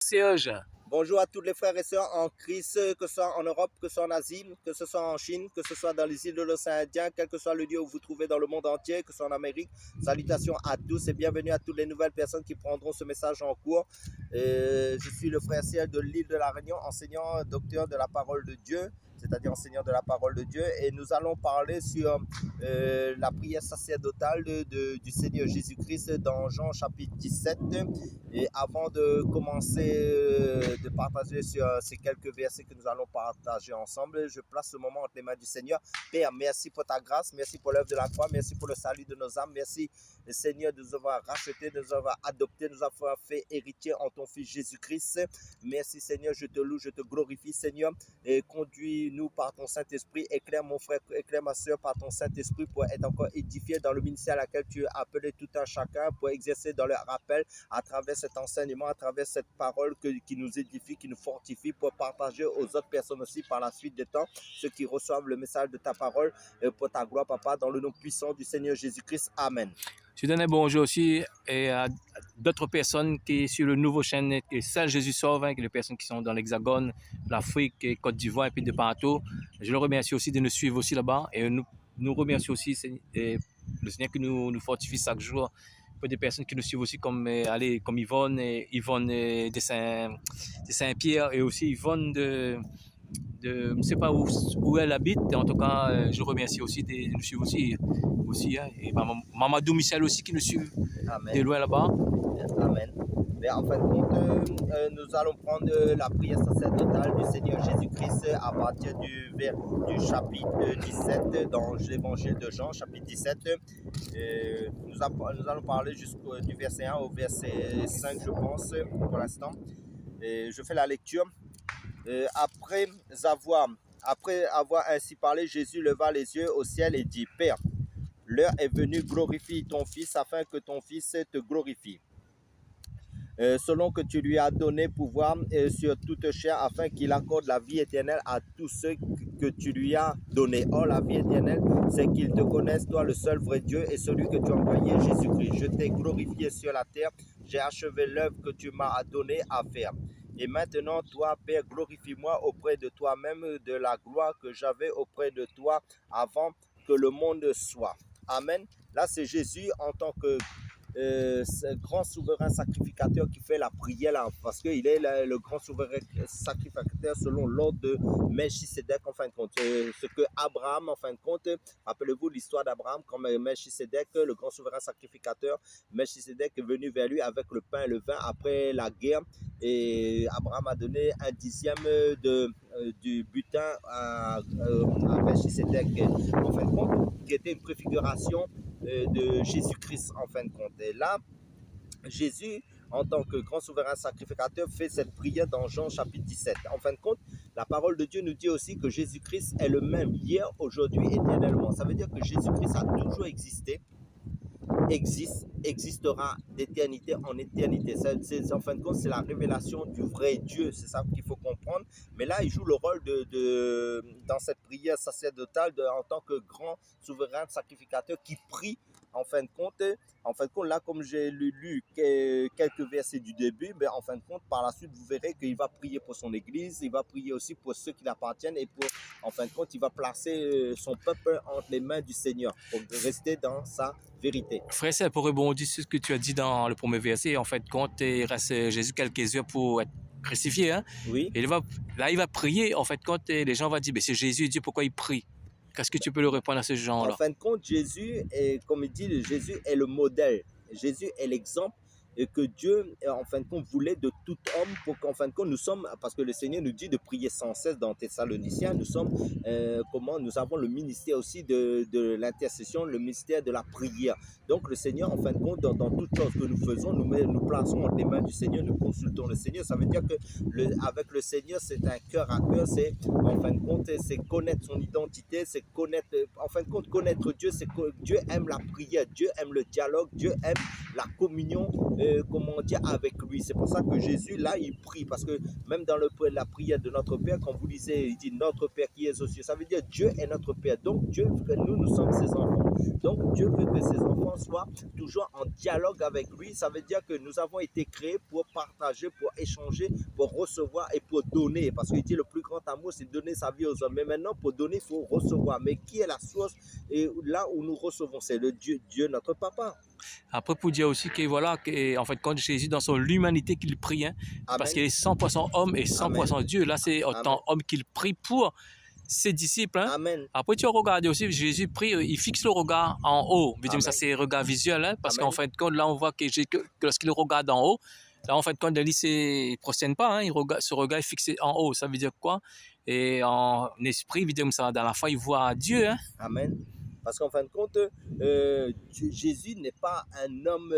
Serge. Bonjour à tous les frères et sœurs en Christ, que ce soit en Europe, que ce soit en Asie, que ce soit en Chine, que ce soit dans les îles de l'océan Indien, quel que soit le lieu où vous vous trouvez dans le monde entier, que ce soit en Amérique. Salutations à tous et bienvenue à toutes les nouvelles personnes qui prendront ce message en cours. Je suis le frère Serge de l'île de la Réunion, enseignant, docteur de la parole de Dieu, c'est-à-dire enseignant de la parole de Dieu. Et nous allons parler sur la prière sacerdotale du Seigneur Jésus-Christ dans Jean chapitre 17. Et avant de commencer de partager sur ces quelques versets que nous allons partager ensemble, je place ce moment entre les mains du Seigneur. Père, merci pour ta grâce, merci pour l'œuvre de la croix, merci pour le salut de nos âmes, merci Seigneur de nous avoir rachetés, de nous avoir adoptés, de nous avoir fait héritiers en ton Fils Jésus-Christ. Merci Seigneur, je te loue, je te glorifie Seigneur, et conduis-nous par ton Saint-Esprit, éclaire mon frère, éclaire ma soeur par ton Saint-Esprit pour être encore édifié dans le ministère à laquelle tu as appelé tout un chacun, pour exercer dans leur rappel à travers cet enseignement, à travers cette parole qui nous édifie, qui nous fortifie, pour partager aux autres personnes aussi par la suite des temps, ceux qui reçoivent le message de ta parole, pour ta gloire, Papa, dans le nom puissant du Seigneur Jésus-Christ. Amen. Je donne un bonjour aussi à d'autres personnes qui sont sur le nouveau chaîne et Saint Jésus Sauve, les personnes qui sont dans l'Hexagone, l'Afrique, Côte d'Ivoire et puis de partout. Je le remercie aussi de nous suivre aussi là-bas et nous remercions aussi le Seigneur qui nous fortifie chaque jour. Pour des personnes qui nous suivent aussi comme Yvonne de Saint-Pierre et aussi Yvonne je ne sais pas où elle habite. En tout cas, je remercie aussi de nous suivre aussi et Mamadou Michel aussi qui nous suit de loin là-bas. Amen. Mais en fin de compte, nous allons prendre la prière sacerdotale du Seigneur Jésus-Christ à partir du chapitre 17 dans l'évangile de Jean, chapitre 17. Nous allons parler du verset 1 au verset 5, je pense, pour l'instant. Je fais la lecture. Après avoir ainsi parlé, Jésus leva les yeux au ciel et dit: Père, l'heure est venue, glorifie ton Fils afin que ton Fils te glorifie. Selon que tu lui as donné pouvoir sur toute chair, afin qu'il accorde la vie éternelle à tous ceux que tu lui as donné. Or, la vie éternelle, c'est qu'ils te connaissent, toi le seul vrai Dieu, et celui que tu as envoyé, Jésus-Christ. Je t'ai glorifié sur la terre, j'ai achevé l'œuvre que tu m'as donné à faire. Et maintenant, toi, Père, glorifie-moi auprès de toi-même de la gloire que j'avais auprès de toi avant que le monde soit. Amen. Là, c'est Jésus en tant que grand souverain sacrificateur qui fait la prière là, parce qu'il est le grand souverain sacrificateur selon l'ordre de Melchisedec en fin de compte. Ce que Abraham en fin de compte, rappelez-vous l'histoire d'Abraham, comme Melchisedec, le grand souverain sacrificateur, Melchisedec est venu vers lui avec le pain et le vin après la guerre, et Abraham a donné un dixième du butin à Melchisedec en fin de compte, qui était une préfiguration de Jésus-Christ en fin de compte. Et là, Jésus, en tant que grand souverain sacrificateur, fait cette prière dans Jean chapitre 17. En fin de compte, la parole de Dieu nous dit aussi que Jésus-Christ est le même hier, aujourd'hui, éternellement. Ça veut dire que Jésus-Christ a toujours existé, existera d'éternité en éternité. En fin de compte, c'est la révélation du vrai Dieu, c'est ça qu'il faut comprendre. Mais là, il joue le rôle dans cette prière sacerdotale en tant que grand souverain sacrificateur qui prie. En fin de compte, là, comme j'ai lu quelques versets du début, mais en fin de compte, par la suite, vous verrez qu'il va prier pour son église, il va prier aussi pour ceux qui l'appartiennent, et en fin de compte, il va placer son peuple entre les mains du Seigneur pour rester dans sa vérité. Frère, c'est pour rebondir sur ce que tu as dit dans le premier verset. En fait, quand il reste Jésus quelques heures pour être crucifié, hein, oui. Et il va prier. En fait, quand les gens vont dire, c'est Jésus, il dit pourquoi il prie. Qu'est-ce que tu peux leur répondre à ce genre-là? En fin de compte, Jésus, comme il dit, Jésus est le modèle. Jésus est l'exemple que Dieu, en fin de compte, voulait de tout homme pour qu'en fin de compte, nous sommes, parce que le Seigneur nous dit de prier sans cesse dans Thessaloniciens, nous avons le ministère aussi de l'intercession, le ministère de la prière. Donc le Seigneur, en fin de compte, dans toutes choses que nous faisons, nous plaçons entre les mains du Seigneur, nous consultons le Seigneur. Ça veut dire que avec le Seigneur, c'est un cœur à cœur, c'est en fin de compte, c'est connaître son identité, c'est connaître, en fin de compte, connaître Dieu, c'est que Dieu aime la prière, Dieu aime le dialogue, Dieu aime la communion comment dire, avec lui. C'est pour ça que Jésus, là, il prie. Parce que même dans la prière de notre Père, quand vous lisez, il dit notre Père qui est aux cieux. Ça veut dire Dieu est notre Père. Donc Dieu veut que nous sommes ses enfants. Donc Dieu veut que ses enfants soient toujours en dialogue avec lui. Ça veut dire que nous avons été créés pour partager, pour échanger, pour recevoir et pour donner. Parce qu'il dit le plus grand amour, c'est donner sa vie aux hommes. Mais maintenant, pour donner, il faut recevoir. Mais qui est la source? Et là où nous recevons, c'est le Dieu, notre Papa. Après, pour dire aussi que voilà, que, en fait, quand Jésus, dans son humanité qu'il prie, hein, parce qu'il est 100% homme et 100% Dieu, là, c'est autant homme qu'il prie pour ses disciples. Hein. Amen. Après, tu as regardé aussi, Jésus prie, il fixe le regard en haut. Ça, c'est un regard visuel, hein, parce qu'en fait, quand là, on voit que lorsqu'il regarde en haut, là, en fait, quand il ne prosterne pas, hein, ce regard est fixé en haut. Ça veut dire quoi? Et en esprit, ça, dans la foi, il voit Dieu. Hein. Amen. Parce qu'en fin de compte, Jésus n'est pas un homme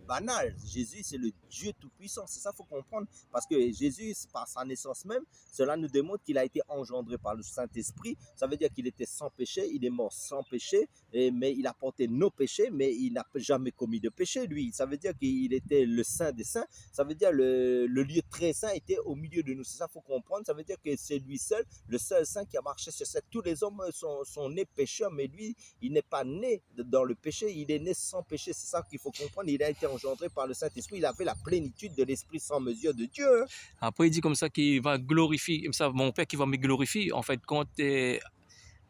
banal. Jésus, c'est le Dieu Tout-Puissant. C'est ça qu'il faut comprendre. Parce que Jésus, par sa naissance même, cela nous démontre qu'il a été engendré par le Saint-Esprit. Ça veut dire qu'il était sans péché, il est mort sans péché, mais il a porté nos péchés, mais il n'a jamais commis de péché, lui. Ça veut dire qu'il était le Saint des Saints. Ça veut dire le lieu très saint était au milieu de nous. C'est ça qu'il faut comprendre. Ça veut dire que c'est lui seul, le seul saint qui a marché sur cette. Tous les hommes sont nés pécheurs, mais lui, il n'est pas né dans le péché, il est né sans péché. C'est ça qu'il faut comprendre. Il a été engendré par le Saint-Esprit. Il avait la plénitude de l'Esprit sans mesure de Dieu. Hein. Après, il dit comme ça qu'il va glorifier, comme ça, mon Père qui va me glorifier. En fait, quand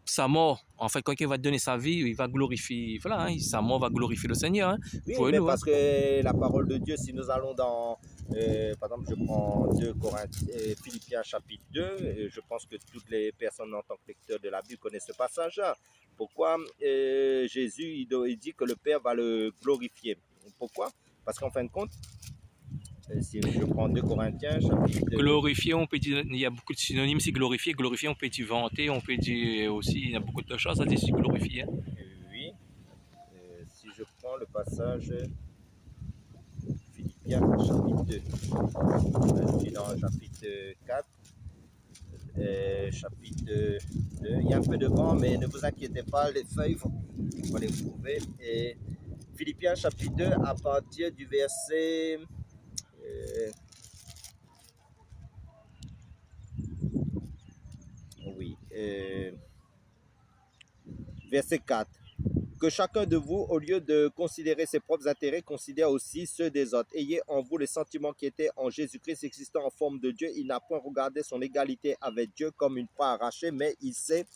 sa mort, en fait, quand il va donner sa vie, il va glorifier. Voilà, hein, sa mort va glorifier le Seigneur. Hein, oui, mais parce que la parole de Dieu, si nous allons dans, par exemple, je prends 2 Corinthiens, Philippiens chapitre 2, je pense que toutes les personnes en tant que lecteurs de la Bible connaissent ce passage-là. Pourquoi Jésus, il dit que le Père va le glorifier? Pourquoi? Parce qu'en fin de compte, si je prends 2 Corinthiens, chapitre 2. Glorifier, on peut dire, il y a beaucoup de synonymes, c'est glorifier. Glorifier, on peut dire vanter, on peut dire aussi, il y a beaucoup de choses à dire sur glorifier. Hein. Oui, si je prends le passage Philippiens chapitre 2, je suis dans le chapitre 4. Chapitre 2. Il y a un peu de vent, mais ne vous inquiétez pas, les feuilles, vous allez les trouver. Et Philippiens chapitre 2, à partir du verset... verset 4. Que chacun de vous, au lieu de considérer ses propres intérêts, considère aussi ceux des autres. Ayez en vous les sentiments qui étaient en Jésus-Christ, existant en forme de Dieu. Il n'a point regardé son égalité avec Dieu comme une part arrachée, mais il s'est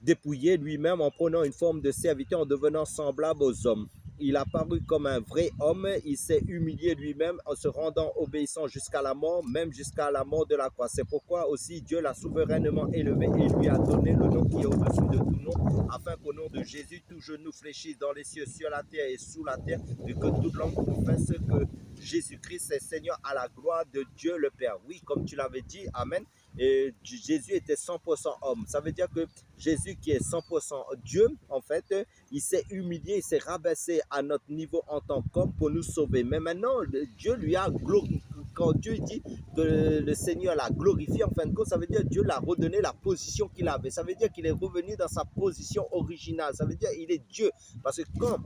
dépouillé lui-même en prenant une forme de serviteur, en devenant semblable aux hommes. Il a paru comme un vrai homme, il s'est humilié lui-même en se rendant obéissant jusqu'à la mort, même jusqu'à la mort de la croix. C'est pourquoi aussi Dieu l'a souverainement élevé et lui a donné le nom qui est au-dessus de tout nom, afin qu'au nom de Jésus, tout genou fléchisse dans les cieux, sur la terre et sous la terre, et que toute langue confesse que Jésus-Christ est Seigneur, à la gloire de Dieu le Père. Oui, comme tu l'avais dit, Amen. Et Jésus était 100% homme. Ça veut dire que Jésus qui est 100% Dieu, en fait, il s'est humilié, il s'est rabaissé à notre niveau en tant qu'homme pour nous sauver. Mais maintenant, Dieu lui a glorifié. Quand Dieu dit que le Seigneur l'a glorifié, en fin de compte, ça veut dire que Dieu l'a redonné la position qu'il avait. Ça veut dire qu'il est revenu dans sa position originale. Ça veut dire qu'il est Dieu. Parce que quand...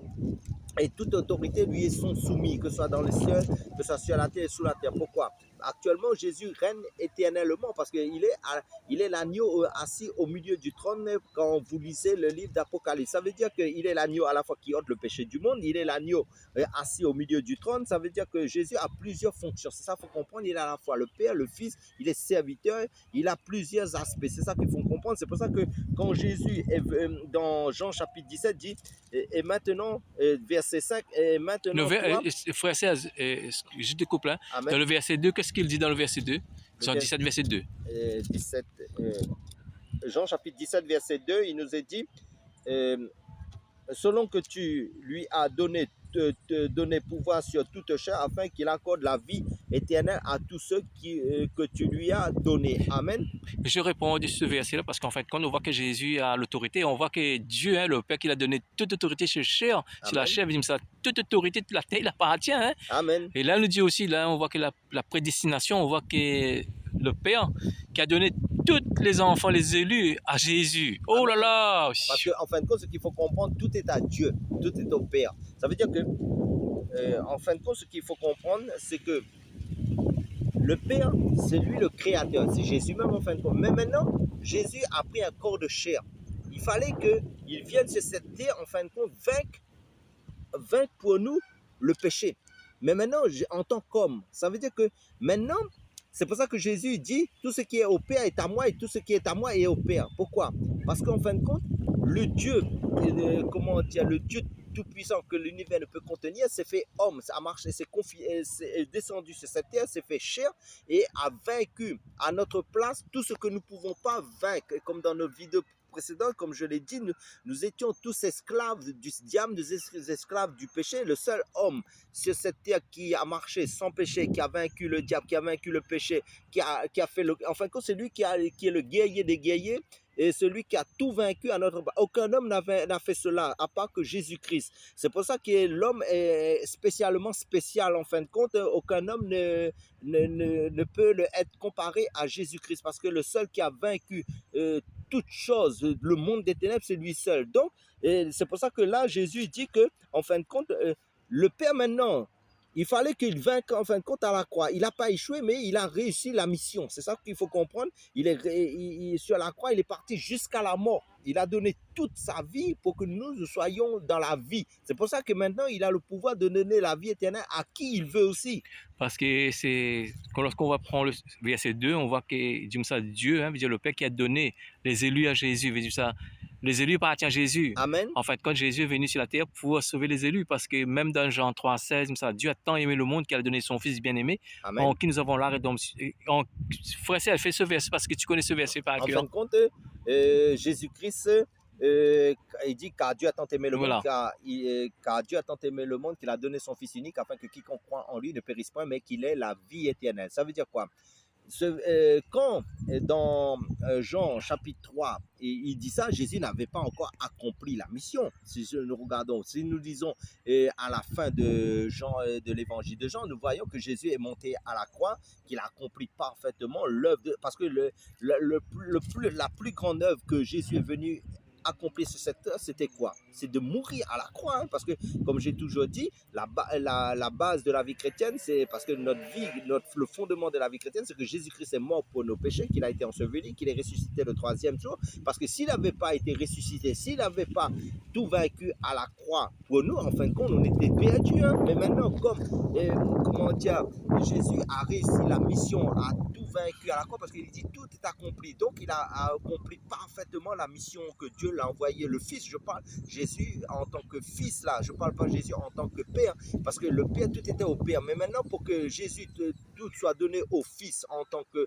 Et toute autorité lui sont soumis, que ce soit dans le ciel, que ce soit sur la terre et sous la terre. Pourquoi? Actuellement, Jésus règne éternellement parce qu'il est l'agneau assis au milieu du trône quand vous lisez le livre d'Apocalypse. Ça veut dire qu'il est l'agneau à la fois qui ôte le péché du monde, il est l'agneau assis au milieu du trône. Ça veut dire que Jésus a plusieurs fonctions. C'est ça qu'il faut comprendre. Il est à la fois le Père, le Fils, il est serviteur, il a plusieurs aspects. C'est ça qu'il faut comprendre. C'est pour ça que quand Jésus, dans Jean chapitre 17, dit « Et maintenant, verset 5, et maintenant... » Frère 16, je te coupe là. Amen. Dans le verset 2, qu'est-ce qu'il dit dans le verset 2? Jean 17, verset 2. Jean chapitre 17, verset 2, il nous est dit selon que tu lui as donné pouvoir sur toute chair, afin qu'il accorde la vie éternelle à tous ceux que tu lui as donné. Amen. Je réponds à ce verset-là parce qu'en fait, quand on voit que Jésus a l'autorité, on voit que Dieu, hein, le Père, qui a donné toute autorité sur la chair, il dit ça, toute autorité de la terre, il appartient. Hein. Amen. Et là, il nous dit aussi, là, on voit que la prédestination, on voit que le Père qui a donné tous les enfants, les élus, à Jésus. Oh là là! Parce qu'en fin de compte, ce qu'il faut comprendre, tout est à Dieu, tout est au Père. Ça veut dire que en fin de compte, ce qu'il faut comprendre, c'est que le Père, c'est lui le créateur, c'est Jésus même en fin de compte. Mais maintenant, Jésus a pris un corps de chair. Il fallait qu'il vienne sur cette terre, en fin de compte, vaincre pour nous le péché. Mais maintenant, en tant qu'homme, ça veut dire que maintenant, c'est pour ça que Jésus dit, tout ce qui est au Père est à moi et tout ce qui est à moi est au Père. Pourquoi? Parce qu'en fin de compte, le Dieu, comment dire, le Dieu tout-puissant que l'univers ne peut contenir, s'est fait homme, ça a marché, c'est descendu sur cette terre, s'est fait chair et a vaincu à notre place tout ce que nous ne pouvons pas vaincre. Et comme dans nos vidéos précédentes, comme je l'ai dit, nous étions tous esclaves du diable, nous esclaves du péché. Le seul homme sur cette terre qui a marché sans péché, qui a vaincu le diable, qui a vaincu le péché, qui a fait le... En fin de compte, c'est lui qui est le guerrier des guerriers, et celui qui a tout vaincu à notre... Aucun homme n'a fait cela, à part que Jésus-Christ. C'est pour ça que l'homme est spécialement spécial, en fin de compte. Aucun homme ne peut être comparé à Jésus-Christ, parce que le seul qui a vaincu toute chose, le monde des ténèbres, c'est lui seul. Donc, c'est pour ça que là, Jésus dit que, en fin de compte, le Père maintenant... Il fallait qu'il vainque en fin de compte à la croix. Il n'a pas échoué, mais il a réussi la mission. C'est ça qu'il faut comprendre. Sur la croix, il est parti jusqu'à la mort. Il a donné toute sa vie pour que nous soyons dans la vie. C'est pour ça que maintenant, il a le pouvoir de donner la vie éternelle à qui il veut aussi. Parce que lorsqu'on va prendre le verset 2, on voit que Dieu, veut dire le Père qui a donné les élus à Jésus, veut dire ça. Les élus appartiennent à Jésus. Amen. En fait, quand Jésus est venu sur la terre pour sauver les élus, parce que même dans Jean 3,16, Dieu a tant aimé le monde qu'il a donné son Fils bien-aimé, en qui nous avons la rédemption. Frère, elle fait ce verset parce que tu connais ce verset par cœur. En fin de compte, Jésus-Christ, il dit car Dieu a tant aimé le monde, car Dieu a tant aimé le monde qu'il a donné son Fils unique afin que quiconque croit en lui ne périsse point, mais qu'il ait la vie éternelle. Ça veut dire quoi? Quand dans Jean chapitre 3, il dit ça, Jésus n'avait pas encore accompli la mission. Si nous regardons, si nous lisons à la fin de Jean, de l'évangile de Jean, nous voyons que Jésus est monté à la croix, qu'il a accompli parfaitement l'œuvre, parce que la plus grande œuvre que Jésus est venu accomplir sur cette terre, c'était quoi? C'est de mourir à la croix, hein, parce que, comme j'ai toujours dit, la base de la vie chrétienne, c'est parce que notre vie, le fondement de la vie chrétienne, c'est que Jésus-Christ est mort pour nos péchés, qu'il a été enseveli, qu'il est ressuscité le 3e jour, parce que s'il n'avait pas été ressuscité, s'il n'avait pas tout vaincu à la croix pour nous, en fin de compte, on était perdus, hein. Mais maintenant, comme, comment dire, Jésus a réussi la mission, a tout vaincu à la croix, parce qu'il dit tout est accompli, donc il a accompli parfaitement la mission que Dieu l'a envoyé. Le Fils, je parle Jésus en tant que Fils là, je ne parle pas Jésus en tant que Père, parce que le Père, tout était au Père, mais maintenant pour que Jésus tout soit donné au Fils en tant que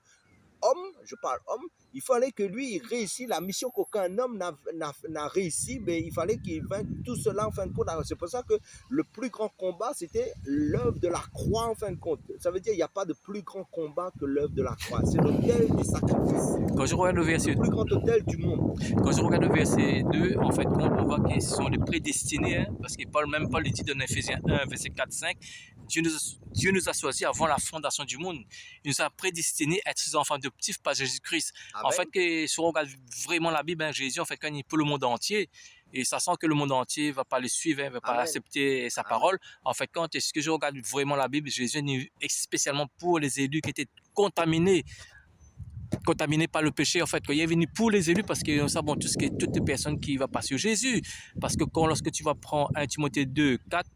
homme, je parle homme, il fallait que lui il réussisse la mission qu'aucun homme n'a réussi, mais il fallait qu'il vainque tout cela en fin de compte. C'est pour ça que le plus grand combat, c'était l'œuvre de la croix en fin de compte. Ça veut dire qu'il n'y a pas de plus grand combat que l'œuvre de la croix. C'est l'autel du sacrifice. Quand je regarde le verset, le plus grand autel du monde. Quand je regarde le verset 2, en fait, on voit qu'ils sont les prédestinés, hein, parce qu'il parle même pas, il dit dans Ephésiens 1, verset 4-5, Dieu nous a choisis avant la fondation du monde. Il nous a prédestinés à être ses enfants adoptifs par Jésus-Christ. En fait, si on regarde vraiment la Bible, hein, Jésus, en fait, quand il est pour le monde entier, et ça sent que le monde entier ne va pas le suivre, ne va pas accepter sa parole. En fait, quand est-ce que je regarde vraiment la Bible, Jésus est spécialement pour les élus qui étaient contaminés par le péché. En fait, il est venu pour les élus parce que nous savons tous que toutes les personnes qui vont passer sur Jésus. Parce que lorsque tu vas prendre 1 Timothée 2, 4,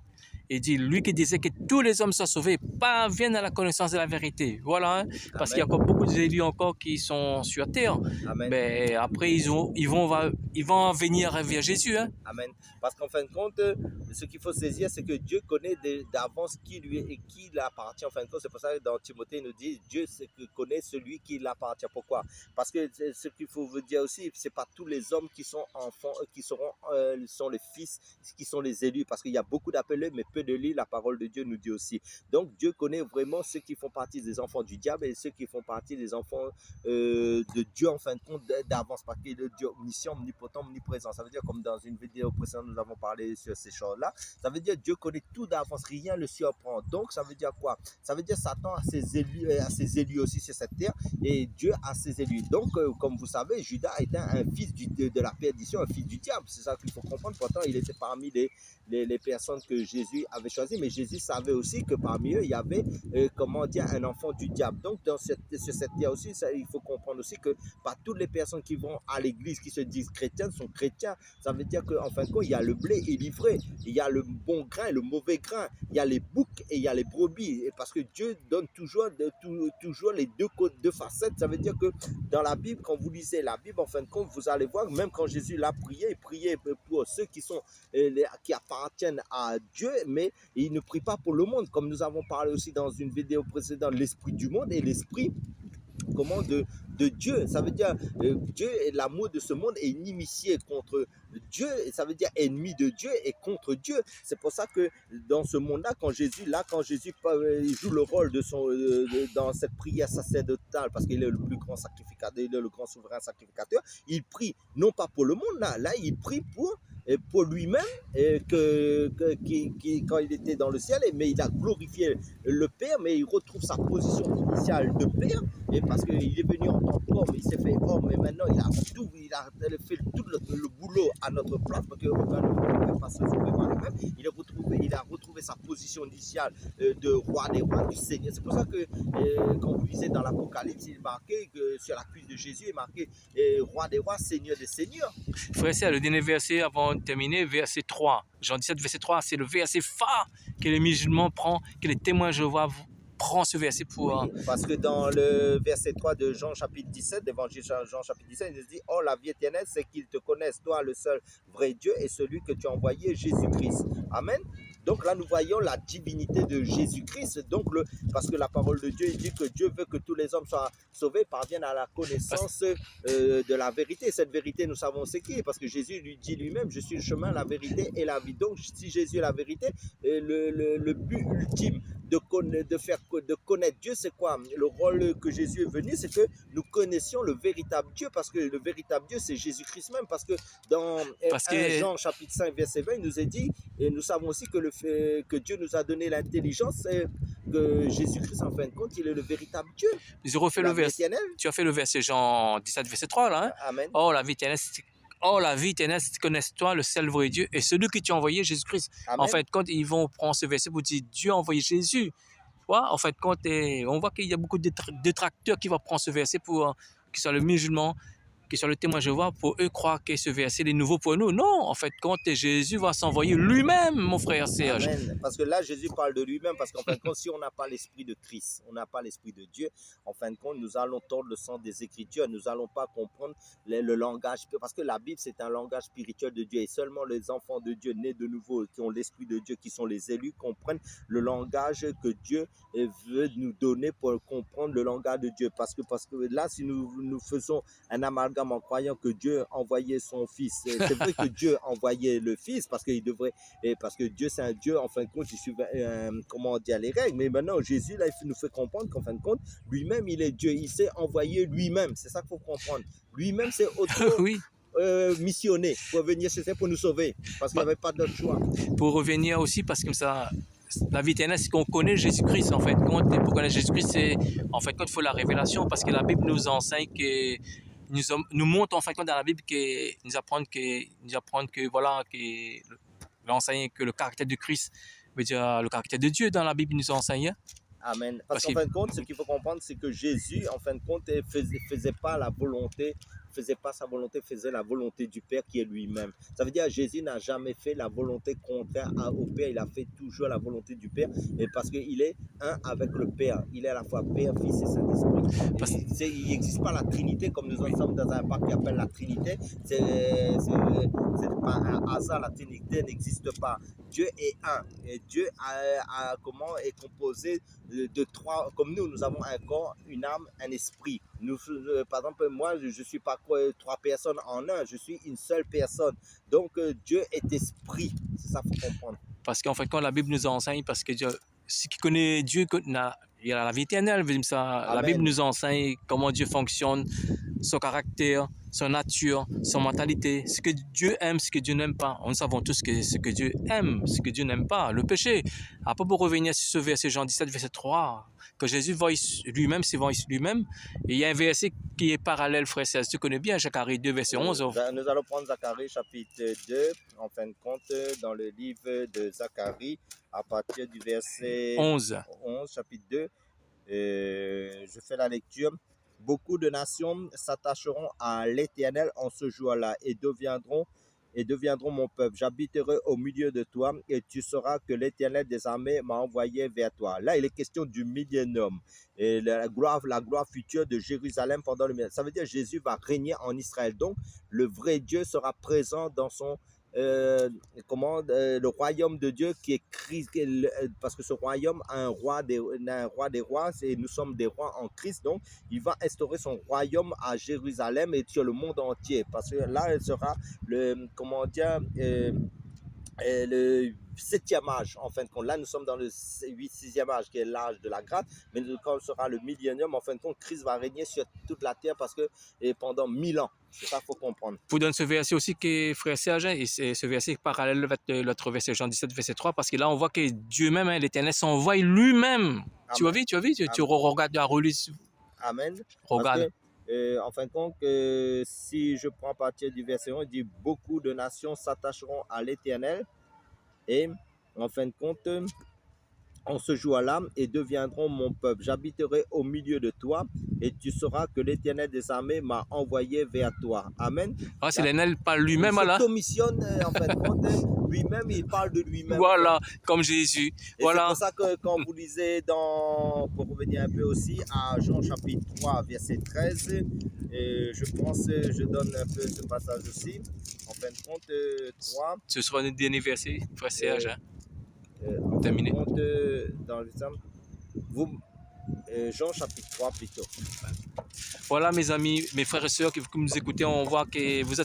il dit, lui qui disait que tous les hommes sont sauvés, parviennent à la connaissance de la vérité. Voilà, hein? Parce qu'il y a encore beaucoup d'élus encore qui sont sur terre. Amen. Mais après, ils vont venir vers Jésus. Hein? Amen. Parce qu'en fin de compte, ce qu'il faut saisir, c'est que Dieu connaît d'avance qui lui et qui l'appartient. En fin de compte, c'est pour ça que dans Timothée, il nous dit, Dieu connaît celui qui l'appartient. Pourquoi? Parce que ce qu'il faut vous dire aussi, c'est pas tous les hommes qui sont enfants, qui sont les fils, qui sont les élus. Parce qu'il y a beaucoup d'appelés, mais peu de lits, la parole de Dieu nous dit aussi. Donc Dieu connaît vraiment ceux qui font partie des enfants du diable et ceux qui font partie des enfants de Dieu en fin de compte d'avance, parce qu'il est le Dieu omniscient, omnipotent, omniprésent. Ça veut dire, comme dans une vidéo précédente nous avons parlé sur ces choses-là, ça veut dire Dieu connaît tout d'avance, rien ne le surprend. Donc ça veut dire quoi? Ça veut dire Satan a ses élus aussi sur cette terre et Dieu a ses élus. Donc comme vous savez, Judas était un fils de la perdition, un fils du diable. C'est ça qu'il faut comprendre. Pourtant il était parmi les personnes que Jésus avait choisi, mais Jésus savait aussi que parmi eux, il y avait, comment dire, un enfant du diable. Donc, sur cette terre aussi, il faut comprendre aussi que pas toutes les personnes qui vont à l'église, qui se disent chrétiennes, sont chrétiens. Ça veut dire qu'en fin de compte, il y a le blé et l'ivraie, il y a le bon grain et le mauvais grain, il y a les boucs et il y a les brebis. Et parce que Dieu donne toujours les deux facettes. Ça veut dire que dans la Bible, quand vous lisez la Bible, en fin de compte, vous allez voir, même quand Jésus l'a prié, il priait pour ceux qui appartiennent à Dieu, mais il ne prie pas pour le monde, comme nous avons parlé aussi dans une vidéo précédente, l'esprit du monde et l'esprit de Dieu. Ça veut dire Dieu et l'amour de ce monde est inimitié contre Dieu, et ça veut dire ennemi de Dieu et contre Dieu. C'est pour ça que dans ce monde-là, quand Jésus joue le rôle dans cette prière sacerdotale, parce qu'il est le plus grand sacrificateur, il est le grand souverain sacrificateur, il prie non pas pour le monde, là il prie pour lui-même, quand il était dans le ciel, mais il a glorifié le Père, mais il retrouve sa position initiale de Père, et parce qu'il est venu en tant qu'homme, il s'est fait homme, et maintenant il a fait tout le boulot à notre place, parce qu'aucun homme ne peut pas se sauver par lui-même. Il a retrouvé sa position initiale de roi des rois, du Seigneur. C'est pour ça que quand vous lisez dans l'Apocalypse, il est marqué que sur la cuisse de Jésus, il est marqué roi des rois, Seigneur des seigneurs. Frère, c'est le dernier verset avant de terminer, verset 3. Jean 17, verset 3, c'est le verset phare que les musulmans prennent, que les témoins de Jéhovah prennent ce verset pour... Oui, parce que dans le verset 3 de Jean chapitre 17, l'évangile Jean chapitre 17, il nous dit « Oh, la vie éternelle, c'est qu'ils te connaissent, toi, le seul vrai Dieu, et celui que tu as envoyé, Jésus-Christ. » Amen. Donc là, nous voyons la divinité de Jésus-Christ. Donc, parce que la parole de Dieu, il dit que Dieu veut que tous les hommes soient sauvés, parviennent à la connaissance de la vérité. Cette vérité, nous savons ce qui est, parce que Jésus lui dit lui-même, je suis le chemin, la vérité et la vie. Donc, si Jésus est la vérité, le but ultime de connaître Dieu, c'est quoi? Le rôle que Jésus est venu, c'est que nous connaissions le véritable Dieu, parce que le véritable Dieu, c'est Jésus-Christ même, parce que dans 1 Jean chapitre 5, verset 20, il nous est dit, et nous savons aussi que Dieu nous a donné l'intelligence, et que Jésus-Christ, en fin de compte, il est le véritable Dieu. Je refais le verset. Tu as fait le verset Jean 17, verset 3, là. Hein? Amen. Oh, la vie éternelle, c'est que connaisse-toi le seul vrai Dieu et celui que tu as envoyé, Jésus-Christ. En fin de compte, ils vont prendre ce verset pour dire Dieu a envoyé Jésus. En fin de compte, on voit qu'il y a beaucoup de détracteurs qui vont prendre ce verset pour que ce soit le musulman, que ce soit le témoin de Jéhovah, pour eux croire que ce verset est nouveau pour nous. Non, en fin de compte, Jésus va s'envoyer lui-même, mon frère Serge. Amen. Parce que là, Jésus parle de lui-même, parce qu'en fin de compte, si on n'a pas l'esprit de Christ, on n'a pas l'esprit de Dieu, en fin de compte, nous allons tordre le sens des Écritures, nous n'allons pas comprendre le langage, parce que la Bible, c'est un langage spirituel de Dieu, et seulement les enfants de Dieu nés de nouveau, qui ont l'esprit de Dieu, qui sont les élus, comprennent le langage que Dieu veut nous donner pour comprendre le langage de Dieu. Parce que là, si nous faisons un amalgame en croyant que Dieu envoyait son Fils, c'est vrai que Dieu envoyait le Fils, parce que Dieu, c'est un Dieu, en fin de compte, il suit, comment dire, les règles. Mais maintenant, Jésus, là, il nous fait comprendre qu'en fin de compte, lui-même, il est Dieu. Il s'est envoyé lui-même. C'est ça qu'il faut comprendre. Lui-même, c'est oui. Missionné pour venir sur terre pour nous sauver, parce qu'il n'y avait pas d'autre choix. Pour revenir aussi, parce que comme ça, la vie éternelle, c'est qu'on connaît Jésus-Christ, en fait. Et pour connaître Jésus-Christ, c'est, en fait, il faut la révélation, parce que la Bible nous enseigne que nous montre en fin de compte dans la Bible que nous apprend que voilà, que l'enseigne que le caractère de Christ veut dire le caractère de Dieu dans la Bible nous enseigne. Amen. Parce qu'en fin de compte, ce qu'il faut comprendre, c'est que Jésus, en fin de compte, faisait pas sa volonté, faisait la volonté du Père qui est lui-même. Ça veut dire que Jésus n'a jamais fait la volonté contraire au Père, il a fait toujours la volonté du Père, et parce qu'il est un avec le Père. Il est à la fois Père, Fils et Saint-Esprit. Il n'existe pas la Trinité, comme nous sommes dans un bac qui appelle la Trinité. C'est pas un hasard, la Trinité n'existe pas. Dieu est un, et Dieu est composé de trois, comme nous avons un corps, une âme, un esprit. Par exemple, moi, je ne suis pas trois personnes en un, je suis une seule personne. Donc, Dieu est esprit. C'est ça qu'il faut comprendre. Parce qu'en fait, quand la Bible nous enseigne, parce que Dieu, ce qui connaît Dieu, il y a la vie éternelle. Ça. La Bible nous enseigne comment Dieu fonctionne, son caractère, son nature, son mentalité, ce que Dieu aime, ce que Dieu n'aime pas. Nous savons tous que ce que Dieu aime, ce que Dieu n'aime pas, le péché. Après, pour revenir sur ce verset Jean 17, verset 3, que Jésus voit lui-même, c'est voit lui-même. Et il y a un verset qui est parallèle, frère Serge. Tu connais bien Zacharie 2, verset 11. Nous allons prendre Zacharie chapitre 2, en fin de compte, dans le livre de Zacharie, à partir du verset 11. Chapitre 2. Je fais la lecture. Beaucoup de nations s'attacheront à l'Éternel en ce jour-là et deviendront mon peuple. J'habiterai au milieu de toi et tu sauras que l'Éternel des armées m'a envoyé vers toi. Là, il est question du millénium et la gloire future de Jérusalem pendant le millénium. Ça veut dire que Jésus va régner en Israël. Donc, le vrai Dieu sera présent dans son le royaume de Dieu qui est Christ, parce que ce royaume a un roi des rois et nous sommes des rois en Christ, donc il va instaurer son royaume à Jérusalem et sur le monde entier, parce que là elle sera le le 7e âge, en fin de compte. Là, nous sommes dans le 6e âge, qui est l'âge de la grâce. Mais quand ce sera le millénium, en fin de compte, Christ va régner sur toute la terre pendant 1000 ans. C'est ça qu'il faut comprendre. Vous donne ce verset aussi qui est frère Serge, et c'est ce verset parallèle avec l'autre verset, Jean 17, verset 3, parce que là, on voit que Dieu même, l'Éternel, s'envoie lui-même. Tu as vu, tu regardes, tu as relu. Amen. Regarde. En fin de compte, si je prends à partir du verset 1, il dit « Beaucoup de nations s'attacheront à l'Éternel et en fin de compte, en ce jour-là, et deviendront mon peuple. J'habiterai au milieu de toi et tu sauras que l'Éternel des armées m'a envoyé vers toi. » Amen. Ah, c'est l'Éternel parle lui-même là. Il s'automissionne en fin de compte. Lui-même, il parle de lui-même. Voilà, comme Jésus. Et voilà. C'est pour ça que quand vous lisez pour revenir un peu aussi à Jean chapitre 3, verset 13, je pense, je donne un peu ce passage aussi. En fin de compte, 3. Ce sera le dernier verset, frère Serge. En fin de compte, dans l'exemple, Jean chapitre 3 plutôt. Voilà mes amis, mes frères et sœurs qui nous écoutez, on voit que vous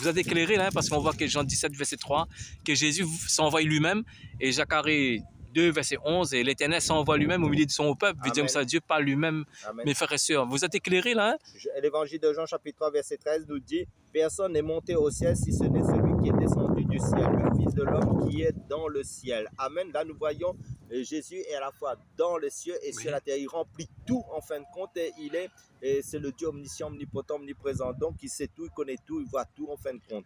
êtes éclairés là, parce qu'on voit que Jean 17 verset 3, que Jésus s'envoie lui-même, et Zacharie 2 verset 11, et l'Éternel s'envoie lui-même au milieu de son peuple. Veut dire ça, Dieu parle lui-même. Mes frères et sœurs, vous êtes éclairés là. L'évangile de Jean chapitre 3 verset 13 nous dit: personne n'est monté au ciel si ce n'est celui qui est descendu du ciel, le Fils de l'homme qui est dans le ciel. Amen. Là nous voyons Jésus est à la fois dans les cieux et sur la terre. Il remplit tout en fin de compte. C'est le Dieu omniscient, omnipotent, omniprésent. Donc il sait tout, il connaît tout, il voit tout en fin de compte.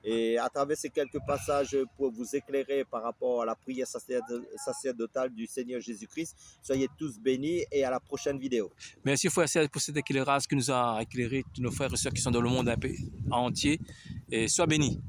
Et à travers ces quelques passages pour vous éclairer par rapport à la prière sacerdotale du Seigneur Jésus-Christ, soyez tous bénis et à la prochaine vidéo. Merci frère Serge pour cet éclairage qui nous a éclairé tous nos frères et sœurs qui sont dans le monde entier. Et sois bénis.